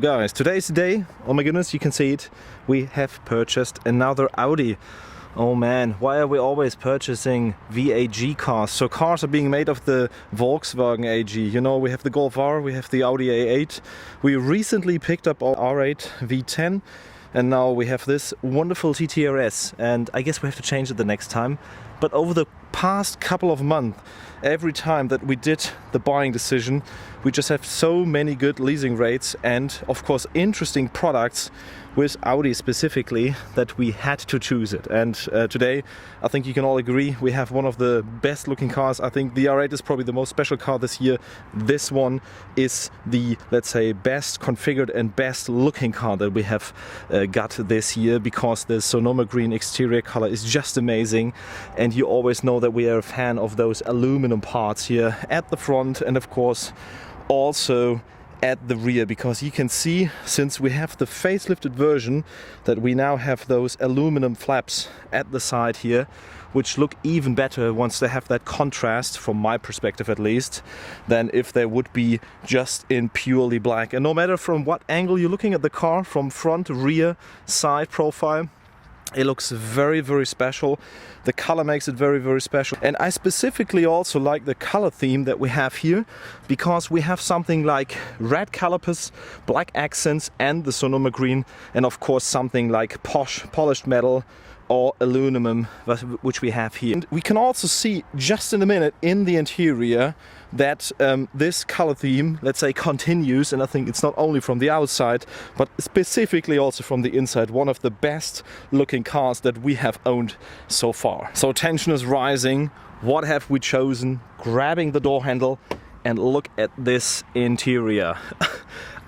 guys, today's the day. Oh my goodness, you can see it. We have purchased another Audi. Oh man, why are we always purchasing VAG cars? So cars are being made of the Volkswagen AG. You know, we have the Golf R, we have the Audi A8. We recently picked up our R8 V10 and now we have this wonderful TTRS, and I guess we have to change it the next time. But over the past couple of months, every time that we did the buying decision, we just have so many good leasing rates and of course interesting products with Audi specifically that we had to choose it. And today I think you can all agree we have one of the best looking cars. I think the R8 is probably the most special car this year. This one is the, let's say, best configured and best looking car that we have got this year, because the Sonoma green exterior color is just amazing, and you always know that we are a fan of those aluminum parts here at the front and of course also at the rear, because you can see, since we have the facelifted version, that we now have those aluminum flaps at the side here, which look even better once they have that contrast, from my perspective at least, than if they would be just in purely black. And no matter from what angle you're looking at the car, from front, rear, side profile, it looks very, very special. The color makes it very, very special. And I specifically also like the color theme that we have here, because we have something like red calipers, black accents and the Sonoma green, and of course something like polished metal or aluminum, which we have here. And we can also see just in a minute in the interior that this color theme, let's say, continues, and I think it's not only from the outside but specifically also from the inside, one of the best looking cars that we have owned so far. So tension is rising. What have we chosen? Grabbing the door handle and look at this interior.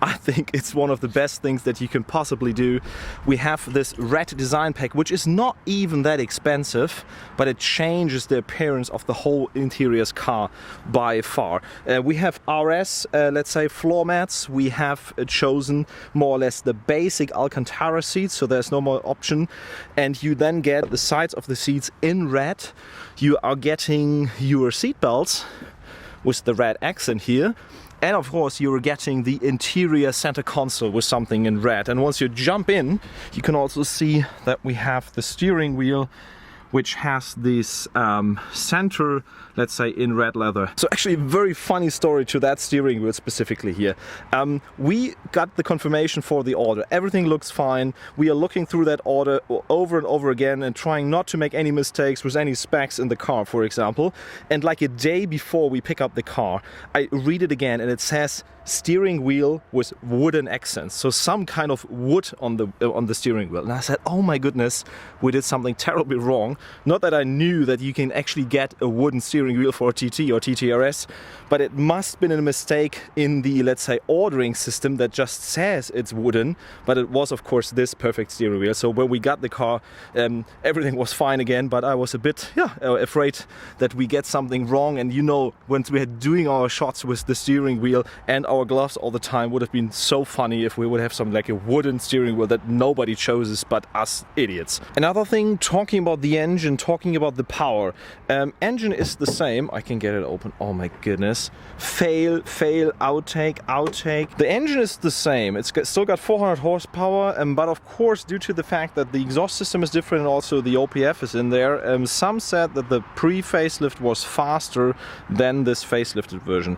I think it's one of the best things that you can possibly do. We have this red design pack, which is not even that expensive, but it changes the appearance of the whole interior's car by far. We have RS, let's say, floor mats. We have chosen more or less the basic Alcantara seats, so there's no more option. And you then get the sides of the seats in red. You are getting your seat belts with the red accent here. And of course you're getting the interior center console with something in red. And once you jump in, you can also see that we have the steering wheel, which has this center, let's say, in red leather. So actually a very funny story to that steering wheel specifically here. We got the confirmation for the order. Everything looks fine. We are looking through that order over and over again and trying not to make any mistakes with any specs in the car, for example. And like a day before we pick up the car, I read it again and it says steering wheel with wooden accents. So some kind of wood on the steering wheel. And I said, oh my goodness, we did something terribly wrong. Not that I knew that you can actually get a wooden steering wheel for a TT or TTRS, but it must have been a mistake in the, let's say, ordering system that just says it's wooden, but it was of course this perfect steering wheel. So when we got the car, everything was fine again, but I was a bit afraid that we get something wrong. And you know, once we had doing our shots with the steering wheel and our gloves all the time, would have been so funny if we would have some like a wooden steering wheel that nobody chooses but us idiots. Another thing, talking about the engine, talking about the power. Engine is the same. I can get it open. Oh my goodness. Fail, outtake. The engine is the same. It's still got 400 horsepower, but of course, due to the fact that the exhaust system is different and also the OPF is in there, some said that the pre-facelift was faster than this facelifted version.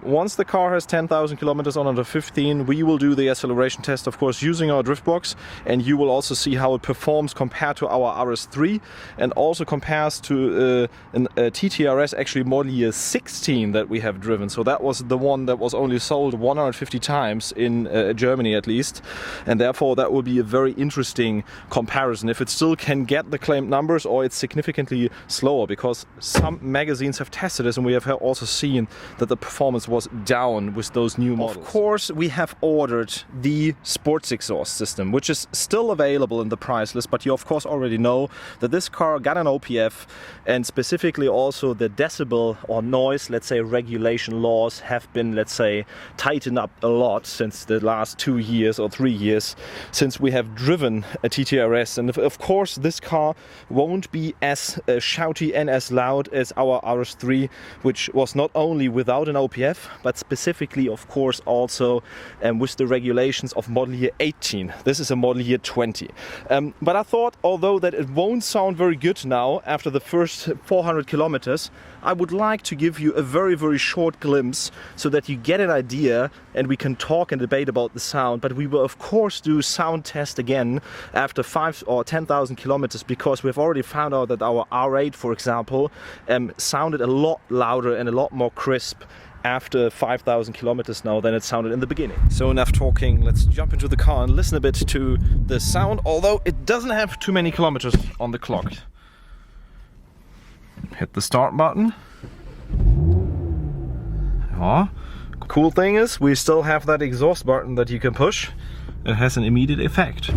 Once the car has 10,000 kilometers on under 15, we will do the acceleration test, of course, using our drift box, and you will also see how it performs compared to our RS3 and also compares to a TTRS, actually model year 16 that we have driven. So that was the one that was only sold 150 times in Germany at least, and therefore that will be a very interesting comparison if it still can get the claimed numbers or it's significantly slower, because some magazines have tested this and we have also seen that the performance was down with those new models. Of course, we have ordered the sports exhaust system, which is still available in the price list, but you of course already know that this car got an OPF, and specifically also the decibel or noise, let's say, regulation laws have been, let's say, tightened up a lot since the last 2 years or 3 years since we have driven a TTRS. And of course this car won't be as shouty and as loud as our RS3, which was not only without an OPF but specifically basically, of course, also with the regulations of model year 18. This is a model year 20. But I thought, although that it won't sound very good now after the first 400 kilometers, I would like to give you a very, very short glimpse so that you get an idea and we can talk and debate about the sound. But we will, of course, do sound test again after 5 or 10,000 kilometers, because we've already found out that our R8, for example, sounded a lot louder and a lot more crisp after 5,000 kilometers now than it sounded in the beginning. So enough talking, let's jump into the car and listen a bit to the sound, although it doesn't have too many kilometers on the clock. Hit the start button. Yeah. Cool thing is, we still have that exhaust button that you can push. It has an immediate effect.